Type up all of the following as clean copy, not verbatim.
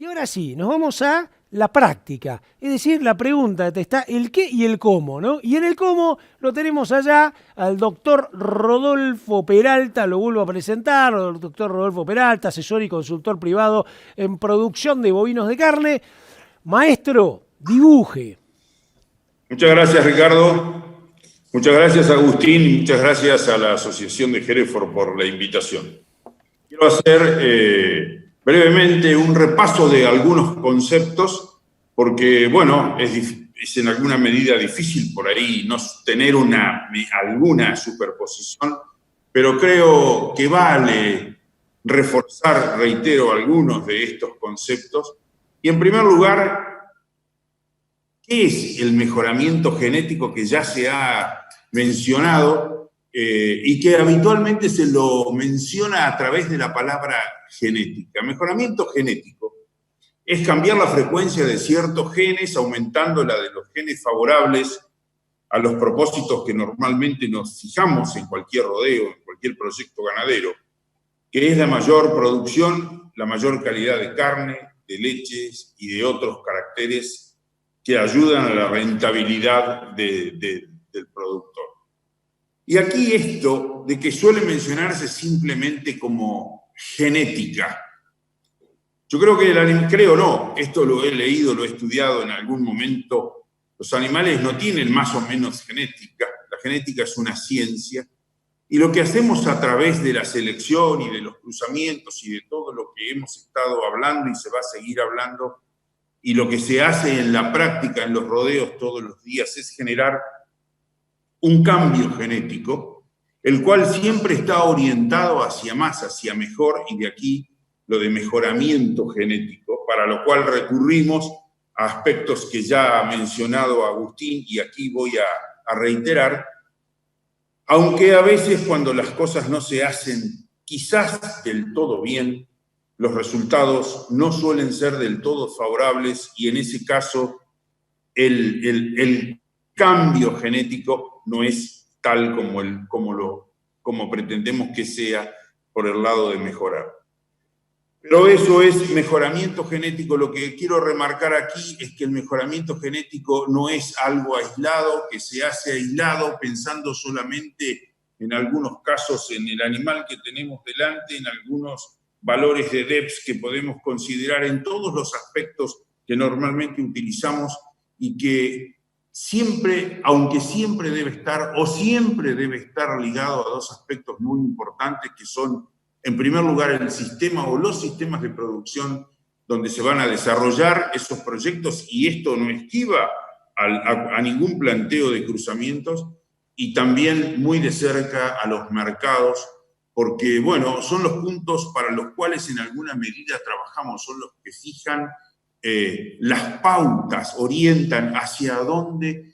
Y ahora sí, nos vamos a la práctica, es decir, la pregunta está el qué y el cómo, ¿no? Y en el cómo lo tenemos allá al doctor Rodolfo Peralta, lo vuelvo a presentar, el doctor Rodolfo Peralta, asesor y consultor privado en producción de bovinos de carne. Maestro, dibuje. Muchas gracias, Ricardo. Muchas gracias, Agustín, y muchas gracias a la Asociación de Hereford por la invitación. Quiero hacer brevemente un repaso de algunos conceptos, porque, bueno, es en alguna medida difícil por ahí no tener alguna superposición, pero creo que vale reforzar, reitero, algunos de estos conceptos. Y en primer lugar, ¿qué es el mejoramiento genético que ya se ha mencionado y que habitualmente se lo menciona a través de la palabra genética? Mejoramiento genético es cambiar la frecuencia de ciertos genes, aumentando la de los genes favorables a los propósitos que normalmente nos fijamos en cualquier rodeo, en cualquier proyecto ganadero, que es la mayor producción, la mayor calidad de carne, de leches y de otros caracteres que ayudan a la rentabilidad del productor. Y aquí esto de que suele mencionarse simplemente como genética. Yo creo que esto lo he leído, lo he estudiado en algún momento. Los animales no tienen más o menos genética. La genética es una ciencia. Y lo que hacemos a través de la selección y de los cruzamientos y de todo lo que hemos estado hablando y se va a seguir hablando, y lo que se hace en la práctica, en los rodeos todos los días, es generar un cambio genético, el cual siempre está orientado hacia más, hacia mejor, y de aquí lo de mejoramiento genético, para lo cual recurrimos a aspectos que ya ha mencionado Agustín, y aquí voy a reiterar, aunque a veces cuando las cosas no se hacen quizás del todo bien, los resultados no suelen ser del todo favorables, y en ese caso el cambio genético no es tal como pretendemos que sea por el lado de mejorar. Pero eso es mejoramiento genético. Lo que quiero remarcar aquí es que el mejoramiento genético no es algo aislado, que se hace aislado pensando solamente en algunos casos en el animal que tenemos delante, en algunos valores de DEPS que podemos considerar en todos los aspectos que normalmente utilizamos, y que siempre, aunque siempre debe estar ligado a dos aspectos muy importantes que son, en primer lugar, el sistema o los sistemas de producción donde se van a desarrollar esos proyectos, y esto no esquiva a ningún planteo de cruzamientos, y también muy de cerca a los mercados, porque, bueno, son los puntos para los cuales en alguna medida trabajamos, son los que fijan las pautas, orientan hacia dónde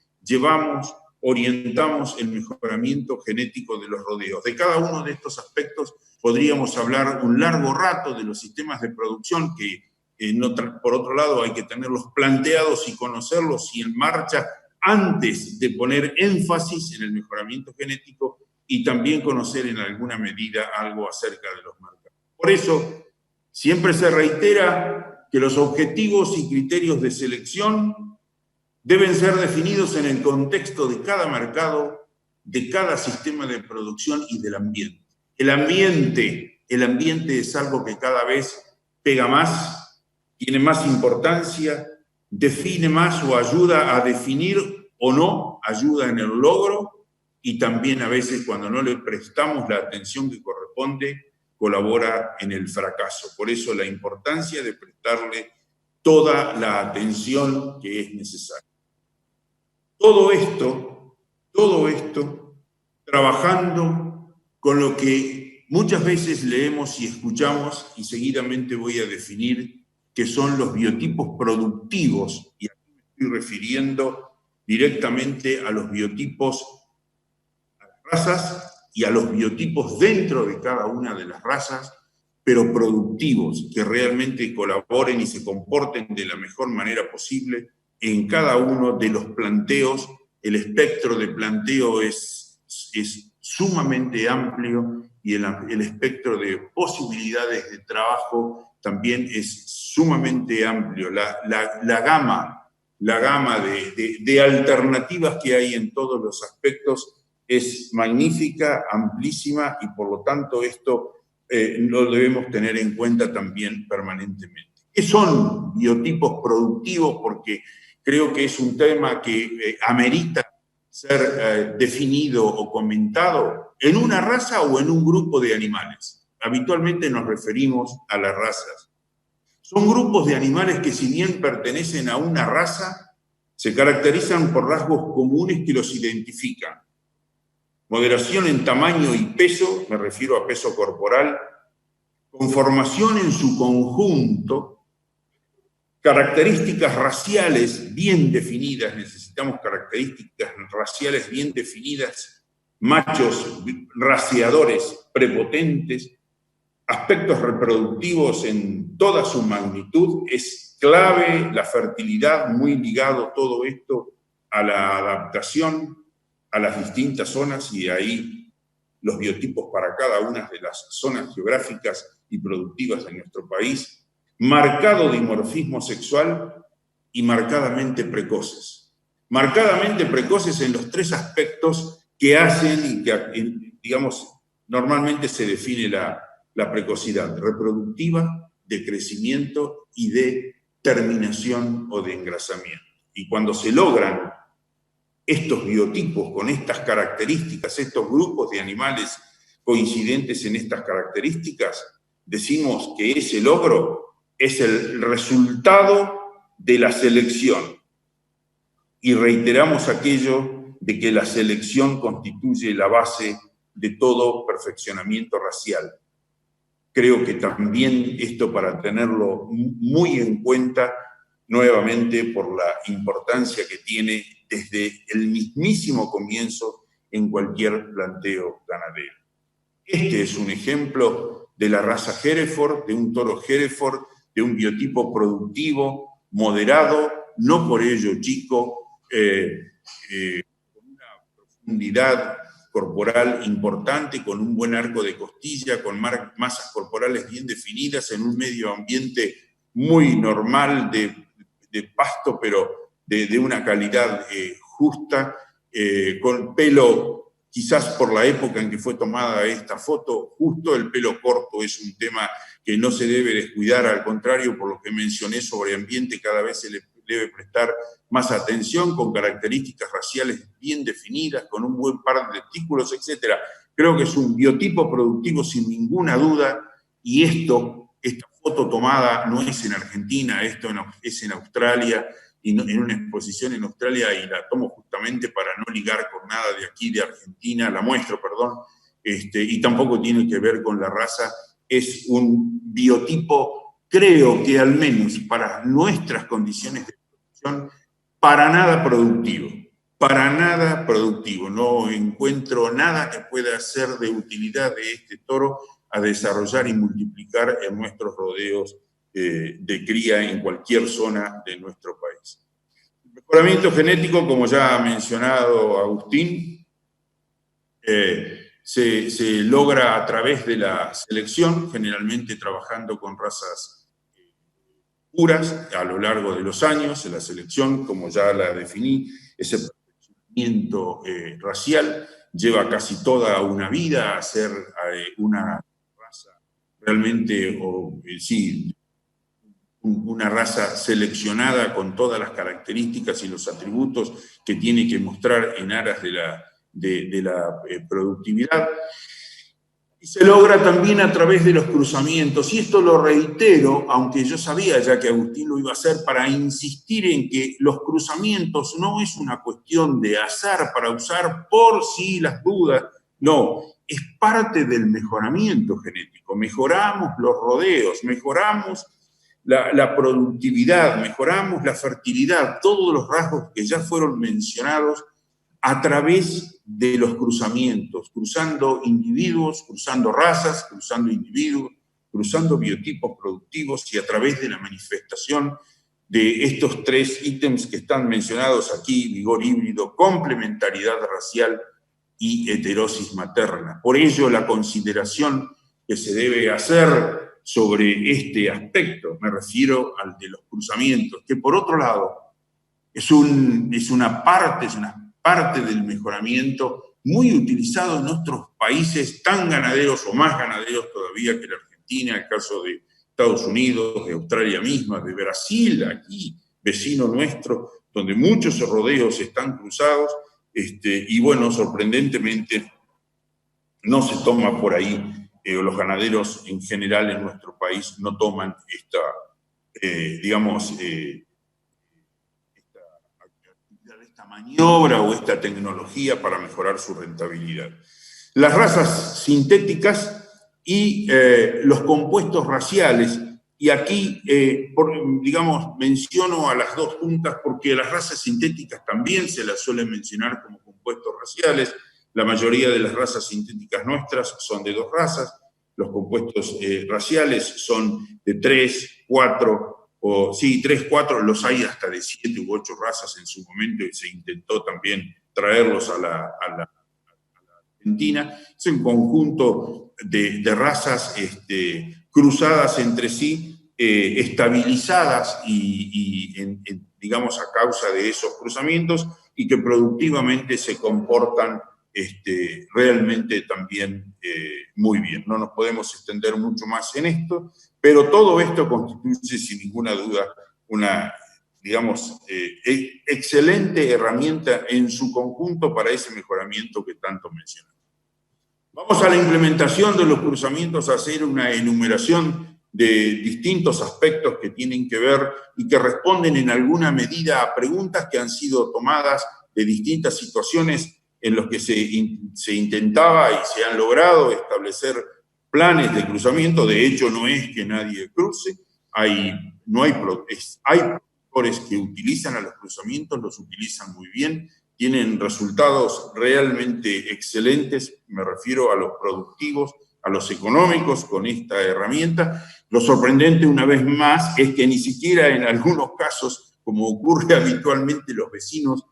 orientamos el mejoramiento genético de los rodeos. De cada uno de estos aspectos podríamos hablar un largo rato, de los sistemas de producción que, por otro lado, hay que tenerlos planteados y conocerlos y en marcha antes de poner énfasis en el mejoramiento genético, y también conocer en alguna medida algo acerca de los mercados. Por eso, siempre se reitera que los objetivos y criterios de selección deben ser definidos en el contexto de cada mercado, de cada sistema de producción y del ambiente. El ambiente es algo que cada vez pega más, tiene más importancia, define más o ayuda a definir o no, ayuda en el logro, y también a veces cuando no le prestamos la atención que corresponde, colabora en el fracaso. Por eso la importancia de prestarle toda la atención que es necesaria. Todo esto, trabajando con lo que muchas veces leemos y escuchamos, y seguidamente voy a definir, que son los biotipos productivos, y aquí me estoy refiriendo directamente a los biotipos, a las razas y a los biotipos dentro de cada una de las razas, pero productivos, que realmente colaboren y se comporten de la mejor manera posible en cada uno de los planteos. El espectro de planteo es sumamente amplio, y el espectro de posibilidades de trabajo también es sumamente amplio. La gama de alternativas que hay en todos los aspectos es magnífica, amplísima, y por lo tanto esto lo debemos tener en cuenta también permanentemente. ¿Qué son biotipos productivos? Porque creo que es un tema que amerita ser definido o comentado en una raza o en un grupo de animales. Habitualmente nos referimos a las razas. Son grupos de animales que, si bien pertenecen a una raza, se caracterizan por rasgos comunes que los identifican. Moderación en tamaño y peso, me refiero a peso corporal, conformación en su conjunto, características raciales bien definidas, necesitamos características raciales bien definidas, machos raciadores prepotentes, aspectos reproductivos en toda su magnitud. Es clave la fertilidad, muy ligado todo esto a la adaptación a las distintas zonas, y de ahí los biotipos para cada una de las zonas geográficas y productivas de nuestro país. Marcado dimorfismo sexual y marcadamente precoces. Marcadamente precoces en los tres aspectos que hacen y que, digamos, normalmente se define la precocidad: reproductiva, de crecimiento y de terminación o de engrasamiento. Y cuando se logran estos biotipos con estas características, estos grupos de animales coincidentes en estas características, decimos que ese logro es el resultado de la selección. Y reiteramos aquello de que la selección constituye la base de todo perfeccionamiento racial. Creo que también esto, para tenerlo muy en cuenta, nuevamente por la importancia que tiene desde el mismísimo comienzo en cualquier planteo ganadero. Este es un ejemplo de la raza Hereford, de un toro Hereford, de un biotipo productivo, moderado, no por ello chico, con una profundidad corporal importante, con un buen arco de costilla, con masas corporales bien definidas, en un medio ambiente muy normal de pasto, pero de una calidad justa, con pelo, quizás por la época en que fue tomada esta foto, justo. El pelo corto es un tema que no se debe descuidar, al contrario, por lo que mencioné sobre ambiente, cada vez se le debe prestar más atención, con características raciales bien definidas, con un buen par de testículos, etc. Creo que es un biotipo productivo sin ninguna duda, y esta foto tomada no es en Argentina, esto es en Australia, y en una exposición en Australia, y la tomo justamente para no ligar con nada de aquí, de Argentina, la muestro, perdón, y tampoco tiene que ver con la raza. Es un biotipo, creo que al menos para nuestras condiciones de producción, para nada productivo. No encuentro nada que pueda ser de utilidad de este toro a desarrollar y multiplicar en nuestros rodeos de cría en cualquier zona de nuestro país. El mejoramiento genético, como ya ha mencionado Agustín, se logra a través de la selección, generalmente trabajando con razas puras a lo largo de los años. La selección, como ya la definí, ese perfeccionamiento racial lleva casi toda una vida a ser una raza realmente, una raza seleccionada con todas las características y los atributos que tiene que mostrar en aras de la productividad. Y se logra también a través de los cruzamientos, y esto lo reitero, aunque yo sabía ya que Agustín lo iba a hacer, para insistir en que los cruzamientos no es una cuestión de azar para usar por si las dudas, no, es parte del mejoramiento genético. Mejoramos los rodeos, mejoramos la productividad, mejoramos la fertilidad, todos los rasgos que ya fueron mencionados a través de los cruzamientos, cruzando individuos, cruzando razas, cruzando individuos, cruzando biotipos productivos, y a través de la manifestación de estos tres ítems que están mencionados aquí: vigor híbrido, complementariedad racial y heterosis materna. Por ello, la consideración que se debe hacer sobre este aspecto, me refiero al de los cruzamientos, que por otro lado es una parte del mejoramiento muy utilizado en nuestros países tan ganaderos o más ganaderos todavía que la Argentina, el caso de Estados Unidos, de Australia misma, de Brasil, aquí, vecino nuestro, donde muchos rodeos están cruzados, y bueno, sorprendentemente no se toma por ahí, los ganaderos en general en nuestro país no toman esta maniobra o esta tecnología para mejorar su rentabilidad. Las razas sintéticas y los compuestos raciales, y aquí, menciono a las dos juntas porque las razas sintéticas también se las suelen mencionar como compuestos raciales. La mayoría de las razas sintéticas nuestras son de 2 razas. Los compuestos raciales son de 3, 4, 3, 4, los hay hasta de 7 u 8 razas en su momento y se intentó también traerlos a la Argentina. Es un conjunto de razas cruzadas entre sí, estabilizadas digamos, a causa de esos cruzamientos y que productivamente se comportan realmente también muy bien. No nos podemos extender mucho más en esto, pero todo esto constituye sin ninguna duda una, digamos, excelente herramienta en su conjunto para ese mejoramiento que tanto mencionamos. Vamos a la implementación de los cruzamientos, a hacer una enumeración de distintos aspectos que tienen que ver y que responden en alguna medida a preguntas que han sido tomadas de distintas situaciones en los que se intentaba y se han logrado establecer planes de cruzamiento. De hecho, no es que nadie cruce, hay productores que utilizan a los cruzamientos, los utilizan muy bien, tienen resultados realmente excelentes, me refiero a los productivos, a los económicos con esta herramienta. Lo sorprendente, una vez más, es que ni siquiera en algunos casos, como ocurre habitualmente, los vecinos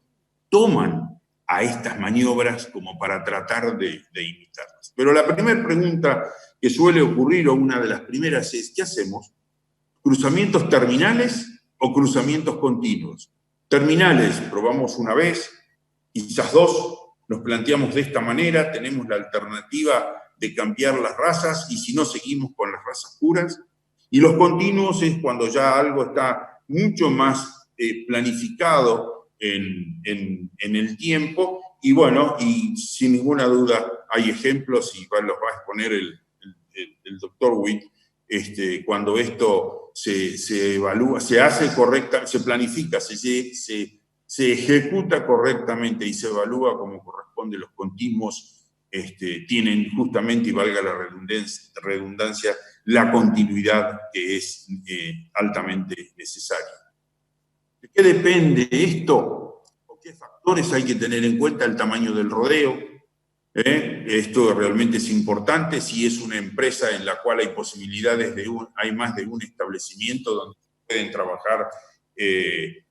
toman a estas maniobras como para tratar de imitarlas. Pero la primera pregunta que suele ocurrir, o una de las primeras, es ¿qué hacemos? ¿Cruzamientos terminales o cruzamientos continuos? Terminales, probamos una vez, quizás 2, nos planteamos de esta manera, tenemos la alternativa de cambiar las razas y si no seguimos con las razas puras. Y los continuos es cuando ya algo está mucho más planificado en el tiempo y bueno, y sin ninguna duda hay ejemplos y los va a exponer el doctor Witt, cuando esto se evalúa, se hace correcta, se planifica, se ejecuta correctamente y se evalúa como corresponde. Los continuos tienen justamente, y valga la redundancia, la continuidad que es altamente necesaria. ¿De qué depende esto? ¿O qué factores hay que tener en cuenta? El tamaño del rodeo. Esto realmente es importante. Si es una empresa en la cual hay posibilidades hay más de un establecimiento donde pueden trabajar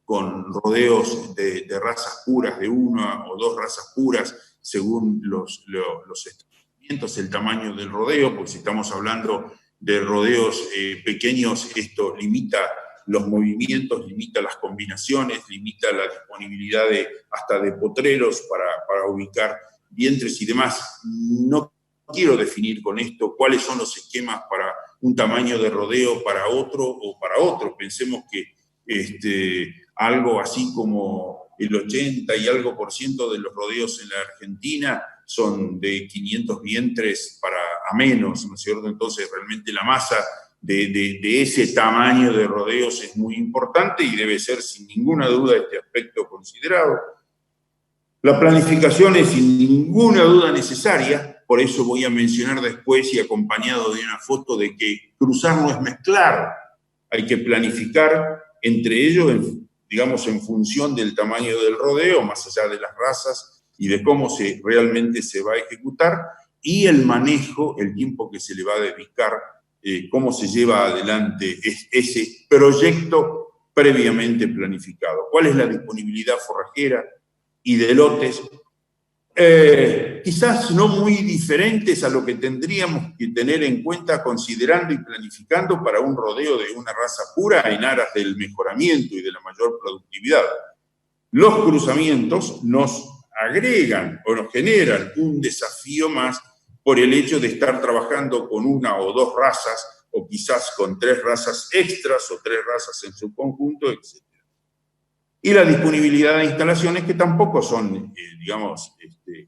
con rodeos de razas puras, de 1 o 2 razas puras, según los establecimientos, el tamaño del rodeo, porque si estamos hablando de rodeos pequeños, esto limita los movimientos, limita las combinaciones, limita la disponibilidad hasta de potreros para ubicar vientres y demás. No quiero definir con esto cuáles son los esquemas para un tamaño de rodeo para otro o para otro. Pensemos que algo así como el 80 y algo % de los rodeos en la Argentina son de 500 vientres a menos, ¿no es cierto? Entonces realmente la masa de ese tamaño de rodeos es muy importante y debe ser sin ninguna duda este aspecto considerado. La planificación es sin ninguna duda necesaria, por eso voy a mencionar después y acompañado de una foto de que cruzar no es mezclar, hay que planificar entre ellos, digamos, en función del tamaño del rodeo, más allá de las razas y de cómo realmente se va a ejecutar, y el manejo, el tiempo que se le va a dedicar, cómo se lleva adelante ese proyecto previamente planificado. ¿Cuál es la disponibilidad forrajera y de lotes? quizás no muy diferentes a lo que tendríamos que tener en cuenta considerando y planificando para un rodeo de una raza pura en aras del mejoramiento y de la mayor productividad. Los cruzamientos nos agregan o nos generan un desafío más por el hecho de estar trabajando con una o dos razas, o quizás con 3 razas extras o 3 razas en su conjunto, etc. Y la disponibilidad de instalaciones que tampoco son, digamos,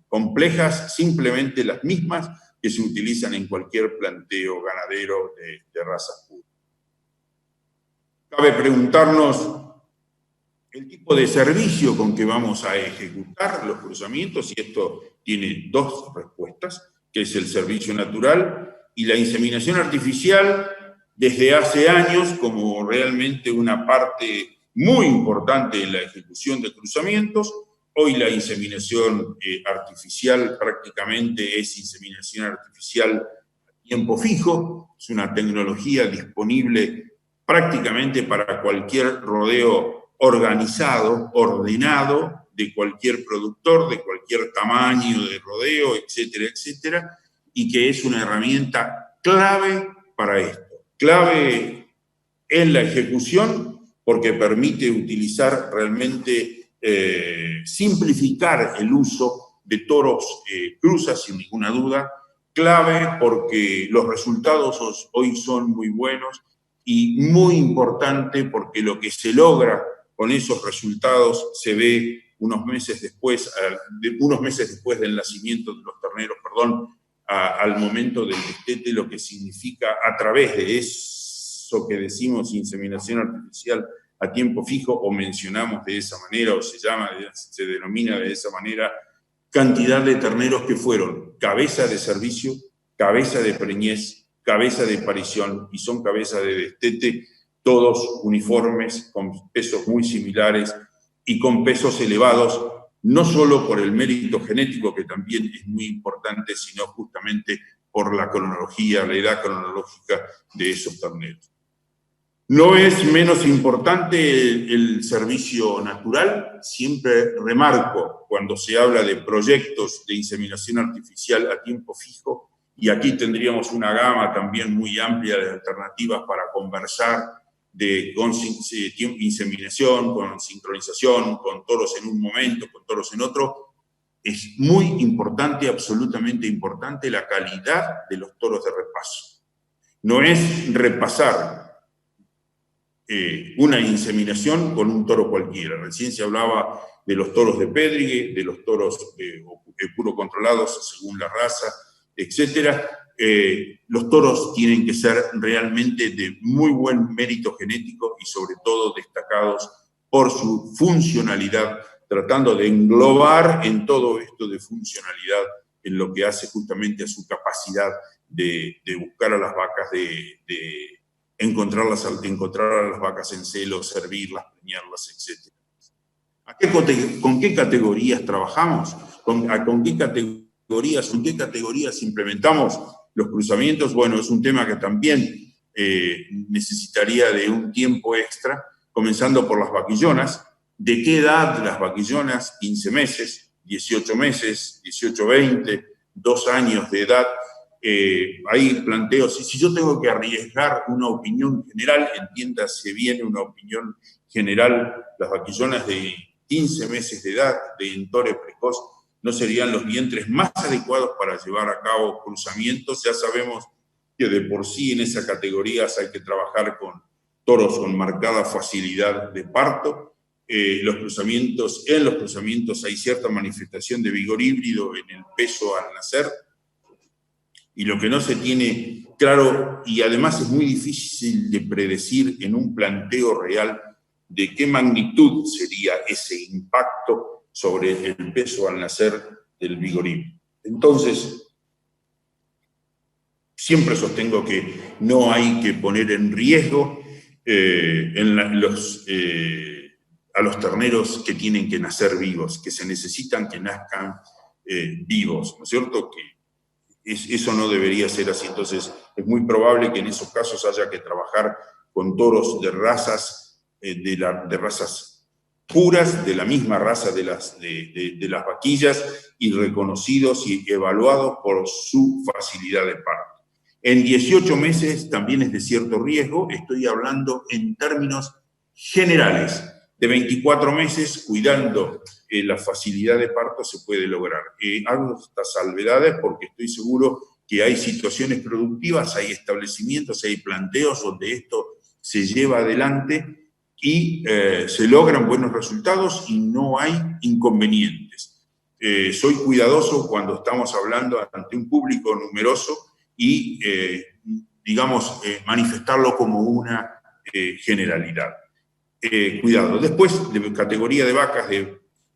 complejas, simplemente las mismas que se utilizan en cualquier planteo ganadero de razas puras. Cabe preguntarnos el tipo de servicio con que vamos a ejecutar los cruzamientos, y esto tiene 2 respuestas, que es el servicio natural y la inseminación artificial desde hace años como realmente una parte muy importante en la ejecución de cruzamientos. Hoy la inseminación artificial prácticamente es inseminación artificial a tiempo fijo, es una tecnología disponible prácticamente para cualquier rodeo organizado, ordenado, de cualquier productor, de cualquier tamaño de rodeo, etcétera, etcétera, y que es una herramienta clave para esto, clave en la ejecución, porque permite utilizar realmente, simplificar el uso de toros cruzas sin ninguna duda, clave porque los resultados hoy son muy buenos, y muy importante porque lo que se logra con esos resultados se ve unos meses después del nacimiento de los terneros, al momento del destete, lo que significa a través de eso que decimos inseminación artificial a tiempo fijo, o mencionamos de esa manera, o se denomina de esa manera, cantidad de terneros que fueron cabeza de servicio, cabeza de preñez, cabeza de parición, y son cabeza de destete, todos uniformes, con pesos muy similares y con pesos elevados, no solo por el mérito genético, que también es muy importante, sino justamente por la cronología, la edad cronológica de esos terneros. No es menos importante el servicio natural. Siempre remarco cuando se habla de proyectos de inseminación artificial a tiempo fijo, y aquí tendríamos una gama también muy amplia de alternativas para conversar con inseminación, con sincronización, con toros en un momento, con toros en otro. Es muy importante, absolutamente importante, la calidad de los toros de repaso. No es repasar una inseminación con un toro cualquiera. Recién se hablaba de los toros de Pédrigue, de los toros puro controlados según la raza, etcétera. Los toros tienen que ser realmente de muy buen mérito genético y sobre todo destacados por su funcionalidad, tratando de englobar en todo esto de funcionalidad en lo que hace justamente a su capacidad de buscar a las vacas, de encontrar a las vacas en celo, servirlas, preñarlas, etc. ¿Con qué categorías trabajamos? ¿Con qué categorías implementamos los cruzamientos? Bueno, es un tema que también necesitaría de un tiempo extra, comenzando por las vaquillonas. ¿De qué edad las vaquillonas? 15 meses, 18 meses, 18, 20, 2 años de edad. Ahí planteo, si yo tengo que arriesgar una opinión general, entiéndase bien una opinión general, las vaquillonas de 15 meses de edad, de entore precoz, no serían los vientres más adecuados para llevar a cabo cruzamientos. Ya sabemos que de por sí en esas categorías hay que trabajar con toros con marcada facilidad de parto. En los cruzamientos hay cierta manifestación de vigor híbrido en el peso al nacer, y lo que no se tiene claro, y además es muy difícil de predecir en un planteo real, de qué magnitud sería ese impacto sobre el peso al nacer del vigor híbrido. Entonces, siempre sostengo que no hay que poner en riesgo a los terneros que tienen que nacer vivos, que se necesitan que nazcan vivos, ¿no es cierto? Que eso no debería ser así. Entonces, es muy probable que en esos casos haya que trabajar con toros de razas puras de la misma raza de las vaquillas y reconocidos y evaluados por su facilidad de parto. En 18 meses también es de cierto riesgo, estoy hablando en términos generales. De 24 meses, cuidando la facilidad de parto, se puede lograr. Hago estas salvedades porque estoy seguro que hay situaciones productivas, hay establecimientos, hay planteos donde esto se lleva adelante y se logran buenos resultados y no hay inconvenientes. Soy cuidadoso cuando estamos hablando ante un público numeroso y, digamos, manifestarlo como una generalidad. Cuidado. Después, de categoría de vacas,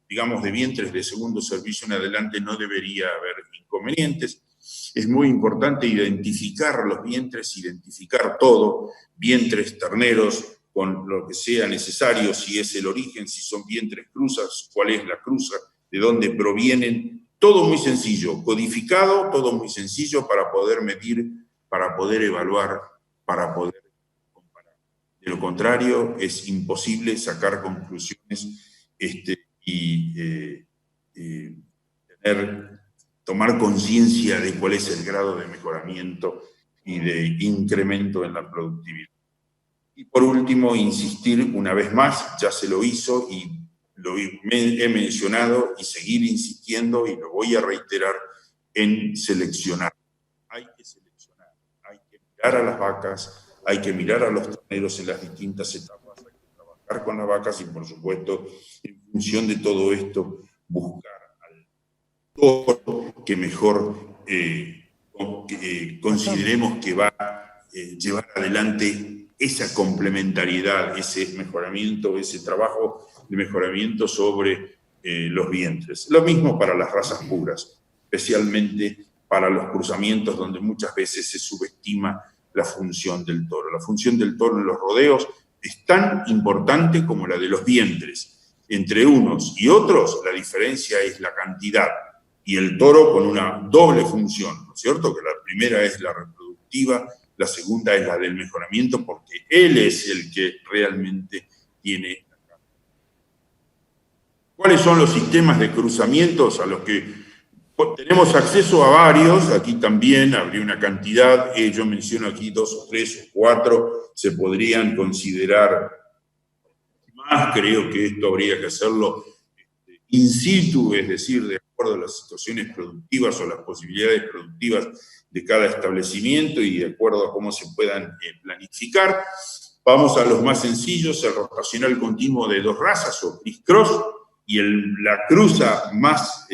digamos, de vientres de segundo servicio en adelante, no debería haber inconvenientes. Es muy importante identificar los vientres, identificar todo, vientres, terneros, con lo que sea necesario, si es el origen, si son vientres cruzas, cuál es la cruza, de dónde provienen. Todo muy sencillo, codificado, todo muy sencillo para poder medir, para poder evaluar, para poder comparar. De lo contrario, es imposible sacar conclusiones y tomar conciencia de cuál es el grado de mejoramiento y de incremento en la productividad. Y por último, insistir una vez más, ya se lo hizo y lo he mencionado y seguir insistiendo y lo voy a reiterar en seleccionar. Hay que seleccionar, hay que mirar a las vacas, hay que mirar a los terneros en las distintas etapas, hay que trabajar con las vacas y, por supuesto, en función de todo esto, buscar al toro que mejor consideremos que va a llevar adelante esa complementariedad, ese mejoramiento, ese trabajo de mejoramiento sobre los vientres. Lo mismo para las razas puras, especialmente para los cruzamientos donde muchas veces se subestima la función del toro. La función del toro en los rodeos es tan importante como la de los vientres. Entre unos y otros, la diferencia es la cantidad. Y el toro con una doble función, ¿no es cierto? Que la primera es la reproductiva, la segunda es la del mejoramiento, porque él es el que realmente tiene. ¿Cuáles son los sistemas de cruzamientos a los que tenemos acceso? A varios, aquí también habría una cantidad, yo menciono aquí 2 o 3 o 4, se podrían considerar más, creo que esto habría que hacerlo in situ, es decir, de acuerdo a las situaciones productivas o las posibilidades productivas de cada establecimiento y de acuerdo a cómo se puedan planificar. Vamos a los más sencillos, el rotacional continuo de 2 razas o criss-cross, y la cruza más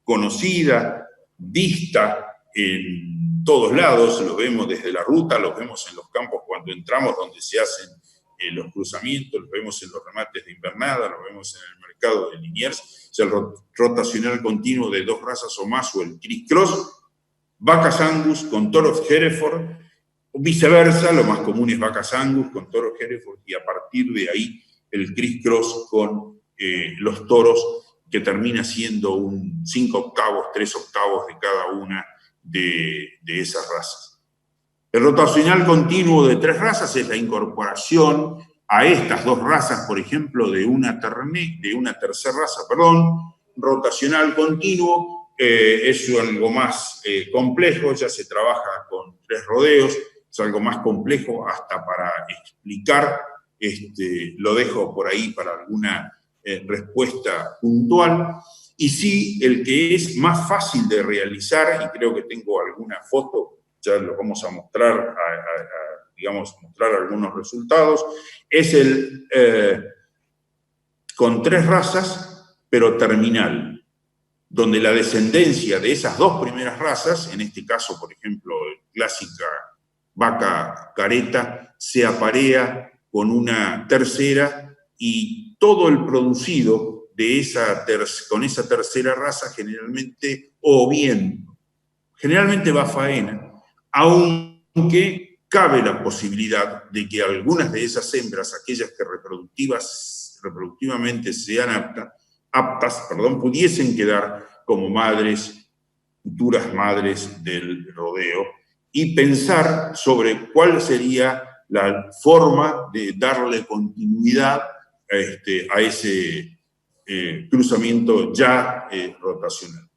conocida, vista en todos lados, lo vemos desde la ruta, lo vemos en los campos cuando entramos donde se hacen los cruzamientos, lo vemos en los remates de invernada, lo vemos en el mercado de Liniers, o sea, el rotacional continuo de 2 razas o más o el criss-cross, vacas Angus con toros Hereford, o viceversa, lo más común es vacas Angus con toros Hereford y a partir de ahí el criss-cross con los toros, que termina siendo un 5 octavos, 3 octavos de cada una de esas razas. El rotacional continuo de 3 razas es la incorporación a estas 2 razas, por ejemplo, de una tercera raza, rotacional continuo, es algo más complejo, ya se trabaja con 3 rodeos, es algo más complejo hasta para explicar, lo dejo por ahí para alguna respuesta puntual. Y sí, el que es más fácil de realizar, y creo que tengo alguna foto, ya lo vamos a mostrar, digamos, mostrar algunos resultados, es el con 3 razas, pero terminal, donde la descendencia de esas 2 primeras razas, en este caso, por ejemplo, clásica vaca careta, se aparea con una tercera y todo el producido de con esa tercera raza generalmente va a faena, aunque cabe la posibilidad de que algunas de esas hembras, aquellas que reproductivamente sean aptas, pudiesen quedar como futuras madres del rodeo, y pensar sobre cuál sería la forma de darle continuidad a ese cruzamiento ya rotacional.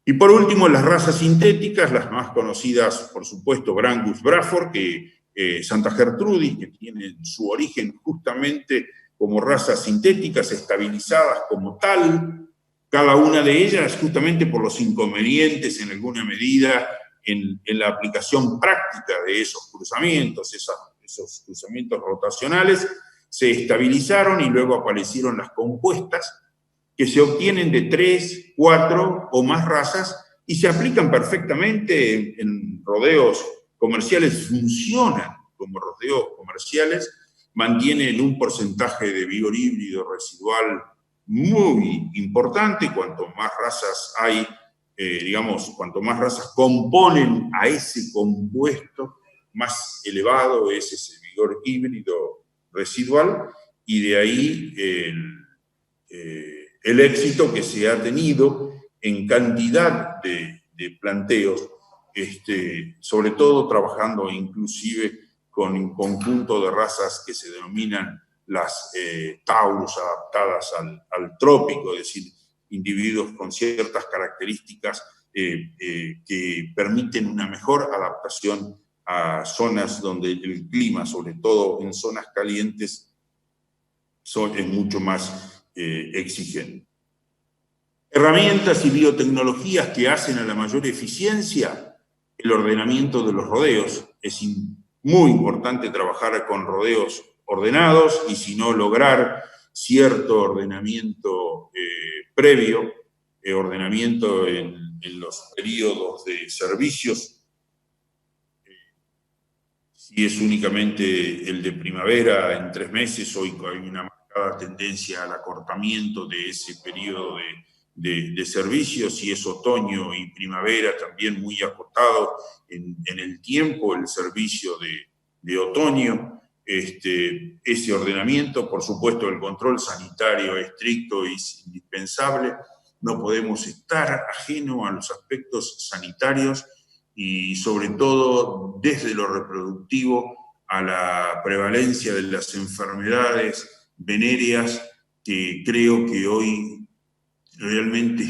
Y por último, las razas sintéticas, las más conocidas, por supuesto, Brangus Braford, Santa Gertrudis, que tienen su origen justamente como razas sintéticas estabilizadas como tal, cada una de ellas justamente por los inconvenientes en alguna medida en la aplicación práctica de esos cruzamientos, esos cruzamientos rotacionales, se estabilizaron y luego aparecieron las compuestas, que se obtienen de 3, 4 o más razas y se aplican perfectamente en rodeos comerciales, funcionan como rodeos comerciales, mantienen un porcentaje de vigor híbrido residual muy importante. Cuanto más razas hay, cuanto más razas componen a ese compuesto, más elevado es ese vigor híbrido residual, y de ahí el éxito que se ha tenido en cantidad de planteos, sobre todo trabajando inclusive con un conjunto de razas que se denominan las Taurus adaptadas al trópico, es decir, individuos con ciertas características que permiten una mejor adaptación a zonas donde el clima, sobre todo en zonas calientes, es mucho más exigente. Herramientas y biotecnologías que hacen a la mayor eficiencia el ordenamiento de los rodeos. Es muy importante trabajar con rodeos ordenados y si no lograr cierto ordenamiento previo, ordenamiento en los periodos de servicios. Si es únicamente el de primavera en 3 meses, hoy hay una marcada tendencia al acortamiento de ese periodo de servicios. Si es otoño y primavera, también muy acotado en el tiempo el servicio de otoño. Ese ordenamiento, por supuesto, el control sanitario estricto es indispensable. No podemos estar ajeno a los aspectos sanitarios y sobre todo desde lo reproductivo a la prevalencia de las enfermedades venéreas que creo que hoy realmente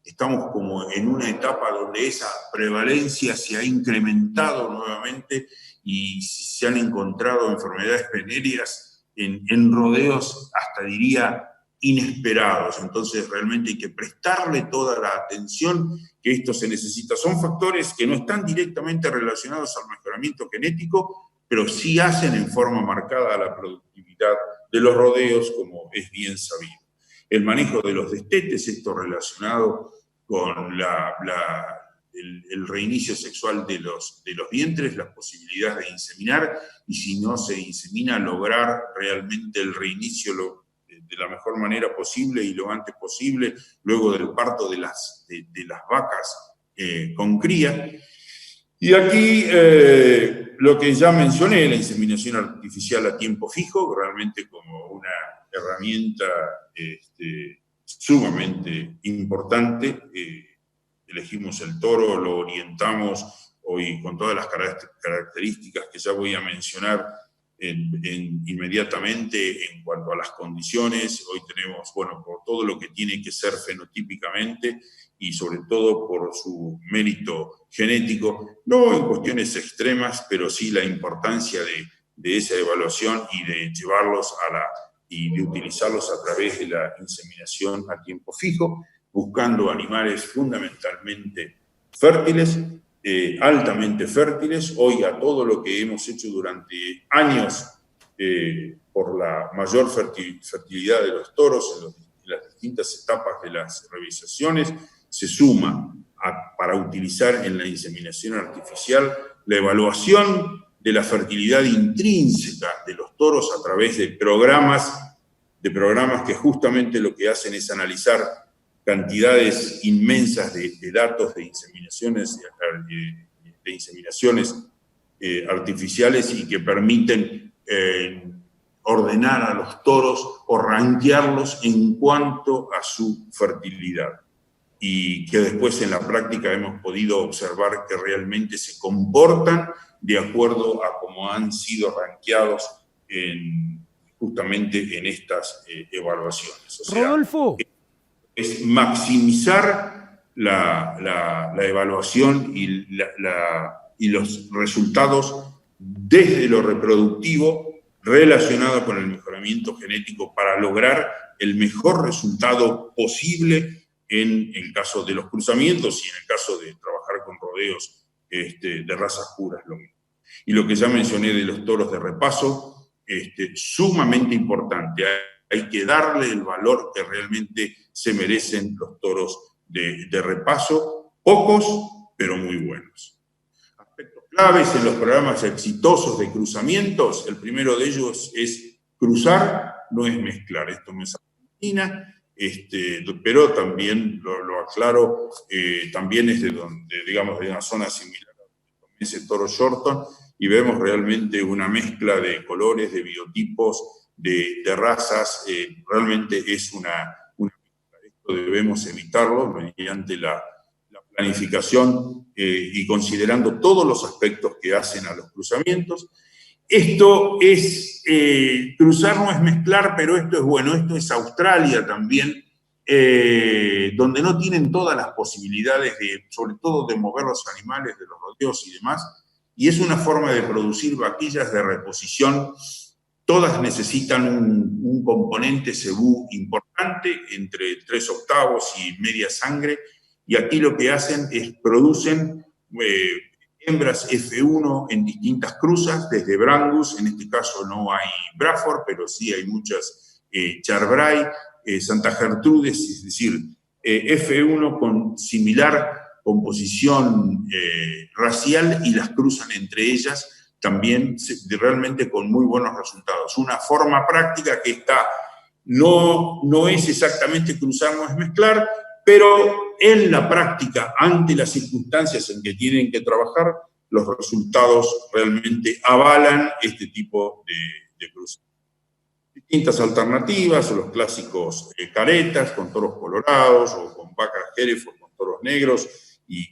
estamos como en una etapa donde esa prevalencia se ha incrementado nuevamente y se han encontrado enfermedades venéreas en rodeos, hasta diría, inesperados. Entonces realmente hay que prestarle toda la atención que esto se necesita. Son factores que no están directamente relacionados al mejoramiento genético, pero sí hacen en forma marcada a la productividad de los rodeos, como es bien sabido. El manejo de los destetes, esto relacionado con el reinicio sexual de los vientres, las posibilidades de inseminar, y si no se insemina, lograr realmente el reinicio de la mejor manera posible y lo antes posible, luego del parto de las vacas con cría. Y aquí lo que ya mencioné, la inseminación artificial a tiempo fijo, realmente como una herramienta sumamente importante. Elegimos el toro, lo orientamos hoy con todas las características que ya voy a mencionar inmediatamente en cuanto a las condiciones. Hoy tenemos, bueno, por todo lo que tiene que ser fenotípicamente y sobre todo por su mérito genético, no en cuestiones extremas, pero sí la importancia de esa evaluación y de llevarlos y de utilizarlos a través de la inseminación a tiempo fijo, buscando animales fundamentalmente fértiles, altamente fértiles. Hoy a todo lo que hemos hecho durante años por la mayor fertilidad de los toros en las distintas etapas de las revisaciones, se suma para utilizar en la inseminación artificial la evaluación de la fertilidad intrínseca de los toros a través de programas que justamente lo que hacen es analizar cantidades inmensas de datos de inseminaciones artificiales y que permiten ordenar a los toros o rankearlos en cuanto a su fertilidad. Y que después en la práctica hemos podido observar que realmente se comportan de acuerdo a cómo han sido rankeados justamente en estas evaluaciones. O sea, Rodolfo. Es maximizar la evaluación y los resultados desde lo reproductivo relacionado con el mejoramiento genético para lograr el mejor resultado posible en el caso de los cruzamientos y en el caso de trabajar con rodeos de razas puras, lo mismo. Y lo que ya mencioné de los toros de repaso, sumamente importante. Hay que darle el valor que realmente se merecen los toros de repaso, pocos, pero muy buenos. Aspectos claves en los programas exitosos de cruzamientos, el primero de ellos es cruzar, no es mezclar. Esto no es Argentina, pero también, lo aclaro, también es de una zona similar a ese toro Shorton, y vemos realmente una mezcla de colores, de biotipos, de razas. Realmente es una mezcla. Esto debemos evitarlo mediante la planificación y considerando todos los aspectos que hacen a los cruzamientos. Esto es, cruzar no es mezclar, pero esto es bueno. Esto es Australia también, donde no tienen todas las posibilidades, sobre todo de mover los animales de los rodeos y demás, y es una forma de producir vaquillas de reposición. Todas necesitan un componente cebú importante, entre 3/8 y media sangre, y aquí lo que hacen es producen hembras F1 en distintas cruzas, desde Brangus, en este caso no hay Braford, pero sí hay muchas Charbray, Santa Gertrudes, es decir, F1 con similar composición racial, y las cruzan entre ellas también realmente con muy buenos resultados. Una forma práctica que no es exactamente cruzar, no es mezclar, pero en la práctica, ante las circunstancias en que tienen que trabajar, los resultados realmente avalan este tipo de cruzas. Distintas alternativas, los clásicos caretas con toros colorados, o con vacas Hereford con toros negros, y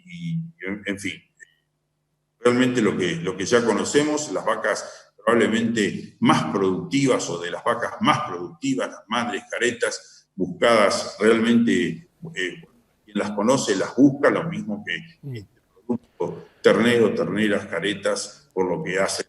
en fin, realmente lo que ya conocemos, las vacas probablemente más productivas, o de las vacas más productivas, las madres caretas, buscadas realmente, quien las conoce las busca, lo mismo que el producto ternero, terneras, caretas, por lo que hace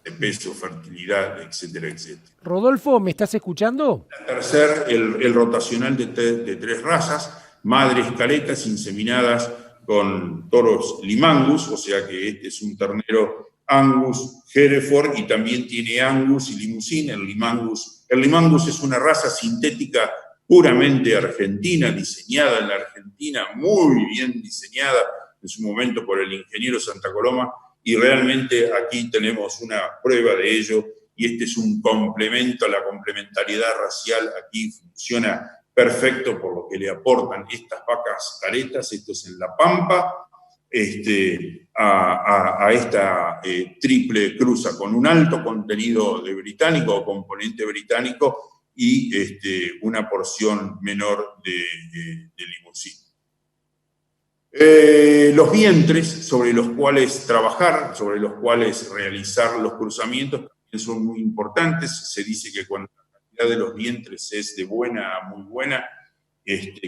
de peso, fertilidad, etcétera, etcétera. Rodolfo, ¿me estás escuchando? La tercera, el rotacional de 3 razas, madres caretas inseminadas con toros Limangus, o sea que este es un ternero Angus Hereford, y también tiene Angus y Limousin. El Limangus es una raza sintética puramente argentina, diseñada en la Argentina, muy bien diseñada en su momento por el ingeniero Santa Coloma, y realmente aquí tenemos una prueba de ello, y este es un complemento. La complementariedad racial aquí funciona perfecto, por lo que le aportan estas vacas caretas. Esto es en La Pampa, a esta triple cruza, con un alto contenido de británico o componente británico, y una porción menor de Limousin. Los vientres sobre los cuales trabajar, sobre los cuales realizar los cruzamientos, también son muy importantes. Se dice que cuando la calidad de los vientres es de buena a muy buena,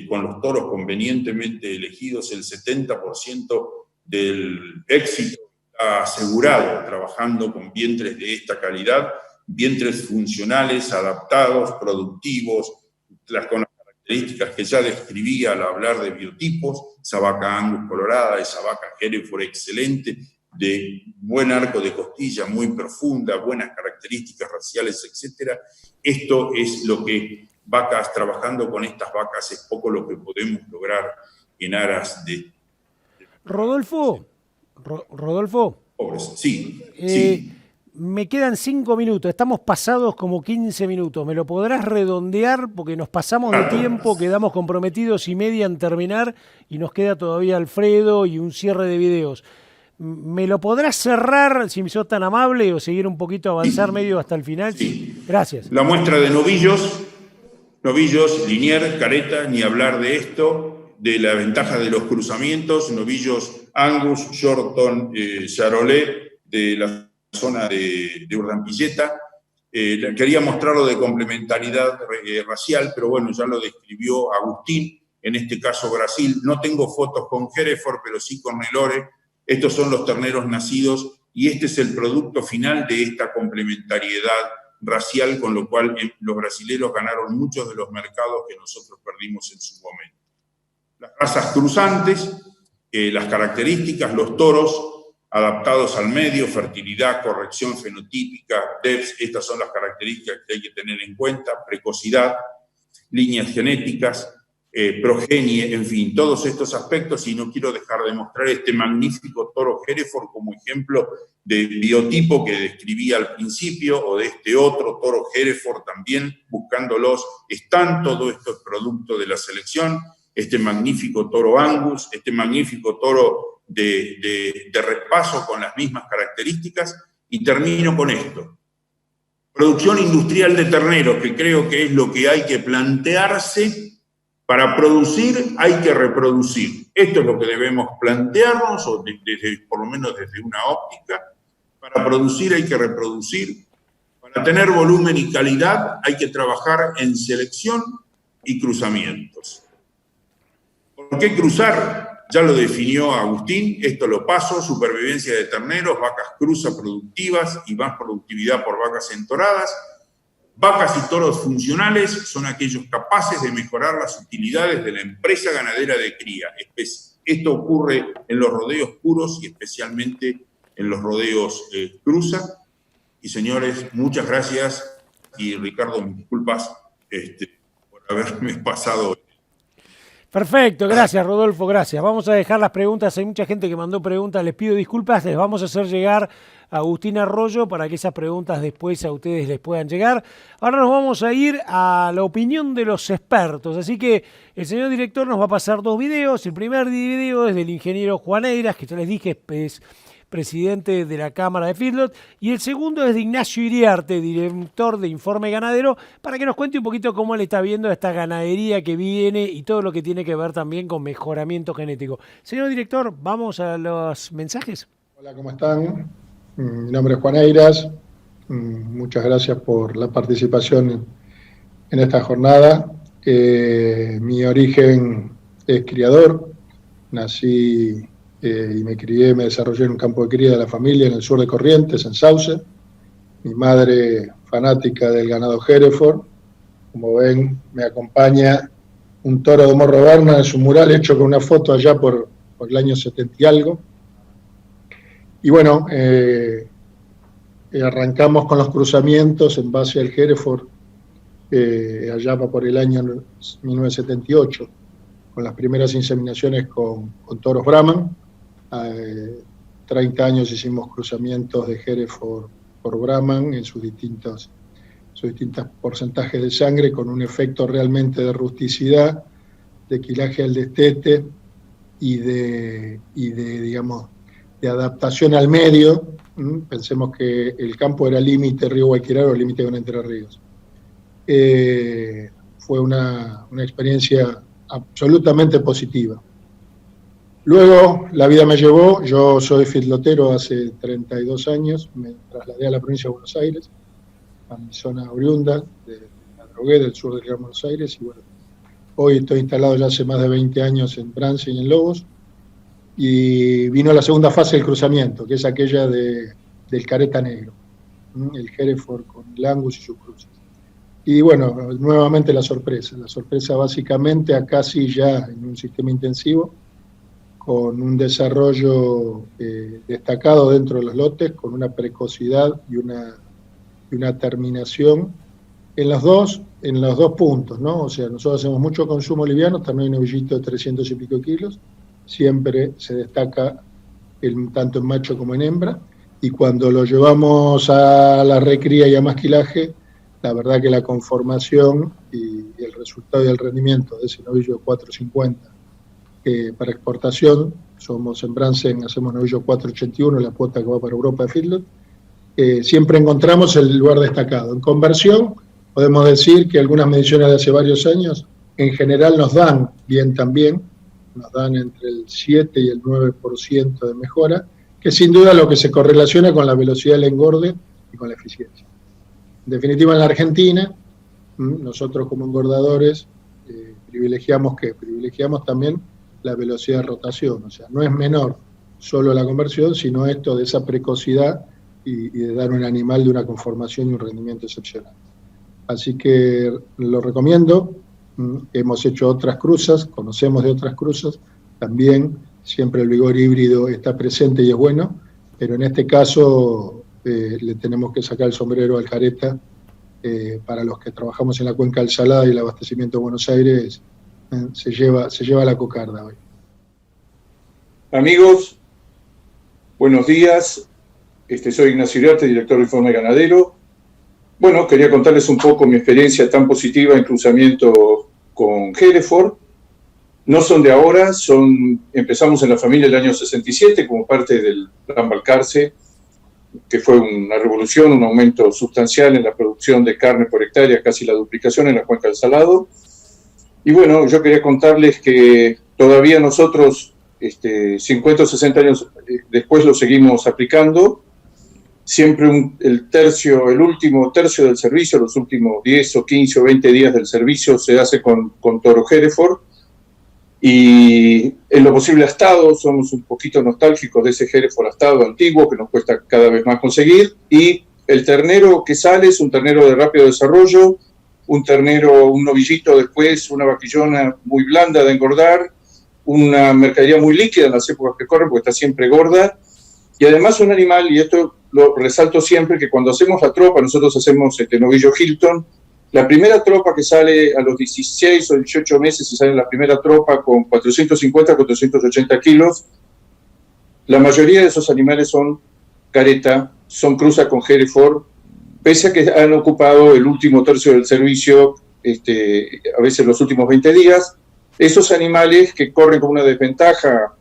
con los toros convenientemente elegidos, el 70% del éxito está asegurado trabajando con vientres de esta calidad, vientres funcionales, adaptados, productivos, con las características que ya describí al hablar de biotipos: esa vaca Angus colorada, esa vaca Hereford excelente, de buen arco de costilla, muy profunda, buenas características raciales, etc. Esto es lo que trabajando con estas vacas, es poco lo que podemos lograr en aras de... Rodolfo. Pobres. Sí, sí. Me quedan 5 minutos, estamos pasados como 15 minutos. ¿Me lo podrás redondear? Porque nos pasamos de tiempo, quedamos comprometidos y media en terminar, y nos queda todavía Alfredo y un cierre de videos. ¿Me lo podrás cerrar, si me sos tan amable, o seguir un poquito, avanzar medio hasta el final? Sí. Gracias. La muestra de novillos, Linier, careta, ni hablar de esto, de la ventaja de los cruzamientos, novillos Angus, Shorton, Charolais, de la zona de Urdampilleta, quería mostrarlo de complementariedad racial, pero bueno, ya lo describió Agustín, en este caso Brasil. No tengo fotos con Hereford, pero sí con Nelore. Estos son los terneros nacidos y este es el producto final de esta complementariedad racial, con lo cual los brasileros ganaron muchos de los mercados que nosotros perdimos en su momento. Las razas cruzantes, las características, los toros adaptados al medio, fertilidad, corrección fenotípica, DEPS, estas son las características que hay que tener en cuenta, precocidad, líneas genéticas, progenie, en fin, todos estos aspectos, y no quiero dejar de mostrar este magnífico toro Hereford como ejemplo de biotipo que describí al principio, o de este otro toro Hereford también, buscándolos, están, todo esto es producto de la selección, este magnífico toro Angus, este magnífico toro de repaso con las mismas características, y termino con esto. Producción industrial de terneros, que creo que es lo que hay que plantearse. Para producir hay que reproducir. Esto es lo que debemos plantearnos, o por lo menos desde una óptica. Para producir hay que reproducir. Para tener volumen y calidad hay que trabajar en selección y cruzamientos. ¿Por qué cruzar? Ya lo definió Agustín, esto lo paso: supervivencia de terneros, vacas cruza productivas y más productividad por vacas entoradas. Vacas y toros funcionales son aquellos capaces de mejorar las utilidades de la empresa ganadera de cría. Esto ocurre en los rodeos puros y especialmente en los rodeos cruza. Y señores, muchas gracias, y Ricardo, mis disculpas por haberme pasado. Perfecto, gracias Rodolfo, gracias. Vamos a dejar las preguntas, hay mucha gente que mandó preguntas, les pido disculpas, les vamos a hacer llegar a Agustín Arroyo para que esas preguntas después a ustedes les puedan llegar. Ahora nos vamos a ir a la opinión de los expertos, así que el señor director nos va a pasar dos videos. El primer video es del ingeniero Juan Eiras, que ya les dije es presidente de la Cámara de Feedlot, y el segundo es de Ignacio Iriarte, director de Informe Ganadero, para que nos cuente un poquito cómo él está viendo esta ganadería que viene y todo lo que tiene que ver también con mejoramiento genético. Señor director, vamos a los mensajes. Hola, ¿cómo están? Mi nombre es Juan Eiras. Muchas gracias por la participación en esta jornada. Mi origen es criador. Nací y me crié, me desarrollé en un campo de cría de la familia en el sur de Corrientes, en Sauce. Mi madre, fanática del ganado Hereford. Como ven, me acompaña un toro de Morro Berna en su mural, hecho con una foto allá por el año 70 y algo. Y bueno, arrancamos con los cruzamientos en base al Hereford allá por el año 1978, con las primeras inseminaciones con toros Brahman. 30 años hicimos cruzamientos de Hereford por Brahman en sus distintos porcentajes de sangre, con un efecto realmente de rusticidad, de quilaje al destete y de adaptación al medio. Pensemos que el campo era límite Río Guayquirá o límite con Entre Ríos. Fue una experiencia absolutamente positiva. Luego la vida me llevó, yo soy feedlotero hace 32 años, me trasladé a la provincia de Buenos Aires, a mi zona oriunda de la Drogué, del sur del Gran Buenos Aires, y bueno, hoy estoy instalado ya hace más de 20 años en Brance y en Lobos, y vino la segunda fase del cruzamiento, que es aquella del careta negro, el Hereford con el Angus y sus cruces. Y bueno, nuevamente la sorpresa básicamente acá sí ya en un sistema intensivo, con un desarrollo destacado dentro de los lotes, con una precocidad y una terminación en los dos puntos, ¿no? O sea, nosotros hacemos mucho consumo liviano, también hay un novillito de 300 y pico kilos, siempre se destaca tanto en macho como en hembra, y cuando lo llevamos a la recría y a masquilaje, la verdad que la conformación y el resultado y el rendimiento de ese novillo de 450 para exportación, somos en Bransen, hacemos novillo 481, la cuota que va para Europa de Feedlot, siempre encontramos el lugar destacado. En conversión, podemos decir que algunas mediciones de hace varios años, en general nos dan bien también, nos dan entre el 7 y el 9% de mejora, que sin duda lo que se correlaciona con la velocidad del engorde y con la eficiencia. definitiva, en la Argentina, nosotros como engordadores privilegiamos también la velocidad de rotación, o sea, no es menor solo la conversión, sino esto de esa precocidad y de dar un animal de una conformación y un rendimiento excepcional. Así que lo recomiendo. Hemos hecho otras cruzas, conocemos de otras cruzas, también siempre el vigor híbrido está presente y es bueno, pero en este caso le tenemos que sacar el sombrero al Careta. Para los que trabajamos en la cuenca del Salado y el abastecimiento de Buenos Aires, se lleva la cocarda hoy. Amigos, buenos días. Soy Ignacio Iriarte, director de Informe Ganadero. Bueno, quería contarles un poco mi experiencia tan positiva en cruzamiento con Hereford. No son de ahora, empezamos en la familia el año 67 como parte del Plan Balcarce, que fue una revolución, un aumento sustancial en la producción de carne por hectárea, casi la duplicación en la cuenca del Salado. Y bueno, yo quería contarles que todavía nosotros, 50 o 60 años después, lo seguimos aplicando. Siempre el último tercio del servicio, los últimos 10 o 15 o 20 días del servicio se hace con toro Hereford. Y en lo posible astado, somos un poquito nostálgicos de ese Hereford astado antiguo que nos cuesta cada vez más conseguir. Y el ternero que sale es un ternero de rápido desarrollo, un novillito después, una vaquillona muy blanda de engordar, una mercadería muy líquida en las épocas que corren porque está siempre gorda. Y además un animal, y esto lo resalto siempre, que cuando hacemos la tropa, nosotros hacemos novillo Hilton. La primera tropa que sale a los 16 o 18 meses, y sale la primera tropa con 450, 480 kilos, la mayoría de esos animales son careta, son cruza con Hereford, pese a que han ocupado el último tercio del servicio, a veces los últimos 20 días. Esos animales que corren con una desventaja,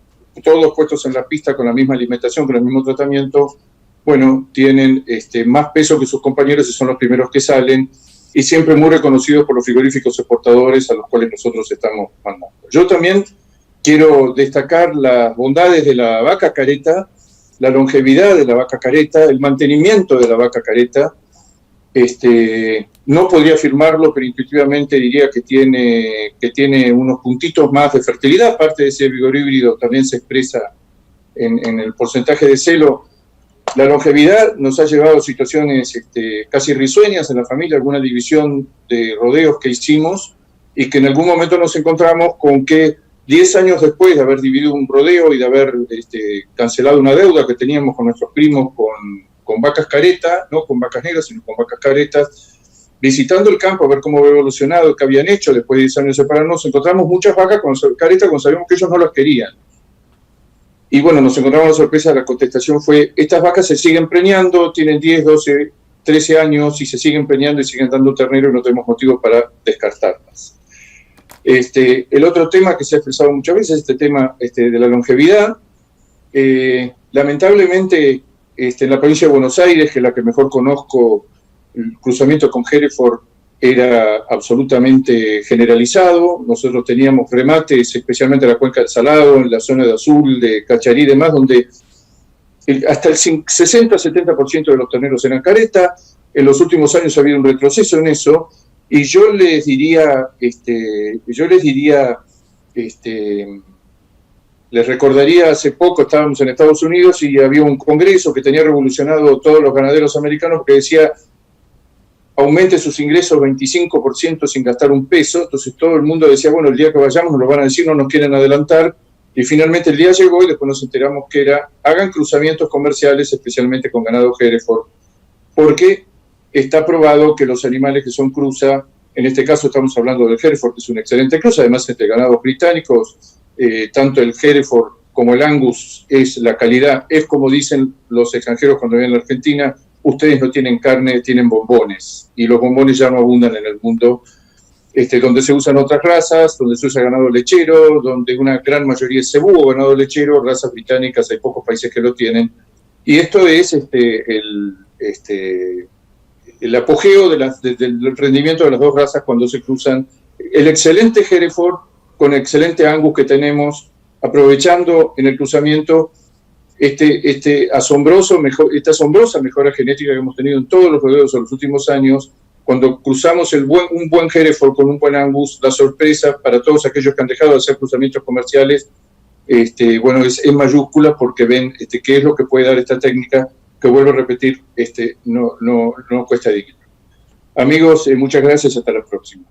todos puestos en la pista con la misma alimentación, con el mismo tratamiento, bueno, tienen más peso que sus compañeros y son los primeros que salen, y siempre muy reconocidos por los frigoríficos exportadores a los cuales nosotros estamos mandando. Yo también quiero destacar las bondades de la vaca careta, la longevidad de la vaca careta, el mantenimiento de la vaca careta. No podría afirmarlo, pero intuitivamente diría que tiene unos puntitos más de fertilidad. Parte de ese vigor híbrido también se expresa en el porcentaje de celo. La longevidad nos ha llevado a situaciones casi risueñas en la familia, alguna división de rodeos que hicimos y que en algún momento nos encontramos con que 10 años después de haber dividido un rodeo y de haber cancelado una deuda que teníamos con nuestros primos con vacas careta, no con vacas negras, sino con vacas caretas, visitando el campo a ver cómo había evolucionado, qué habían hecho después de 10 años de separarnos, encontramos muchas vacas con careta cuando sabíamos que ellos no las querían. Y bueno, nos encontramos la sorpresa, la contestación fue, estas vacas se siguen preñando, tienen 10, 12, 13 años y se siguen preñando y siguen dando ternero y no tenemos motivo para descartarlas. El otro tema que se ha expresado muchas veces, este tema de la longevidad. Lamentablemente, en la provincia de Buenos Aires, que es la que mejor conozco, el cruzamiento con Hereford era absolutamente generalizado. Nosotros teníamos remates, especialmente en la cuenca del Salado, en la zona de Azul, de Cacharí y demás, donde hasta el 60-70% de los terneros eran careta. En los últimos años ha habido un retroceso en eso, y yo les diría, les recordaría, hace poco estábamos en Estados Unidos y había un congreso que tenía revolucionado todos los ganaderos americanos que decía aumente sus ingresos 25% sin gastar un peso. Entonces todo el mundo decía, bueno, el día que vayamos nos lo van a decir, no nos quieren adelantar. Y finalmente el día llegó y después nos enteramos que era, hagan cruzamientos comerciales, especialmente con ganado Hereford, porque está probado que los animales que son cruza, en este caso estamos hablando del Hereford, que es una excelente cruza, además entre ganados británicos, tanto el Hereford como el Angus es la calidad, es como dicen los extranjeros cuando vienen a la Argentina, ustedes no tienen carne, tienen bombones, y los bombones ya no abundan en el mundo, donde se usan otras razas, donde se usa ganado lechero, donde una gran mayoría es cebú o ganado lechero, razas británicas, hay pocos países que lo tienen, y esto es el apogeo del rendimiento de las dos razas cuando se cruzan. El excelente Hereford con excelente Angus que tenemos, aprovechando en el cruzamiento esta asombrosa mejora genética que hemos tenido en todos los rodeos en los últimos años. Cuando cruzamos un buen Hereford con un buen Angus, la sorpresa para todos aquellos que han dejado de hacer cruzamientos comerciales, bueno, es mayúscula, porque ven qué es lo que puede dar esta técnica, que vuelvo a repetir, no cuesta dinero. Amigos, muchas gracias, hasta la próxima.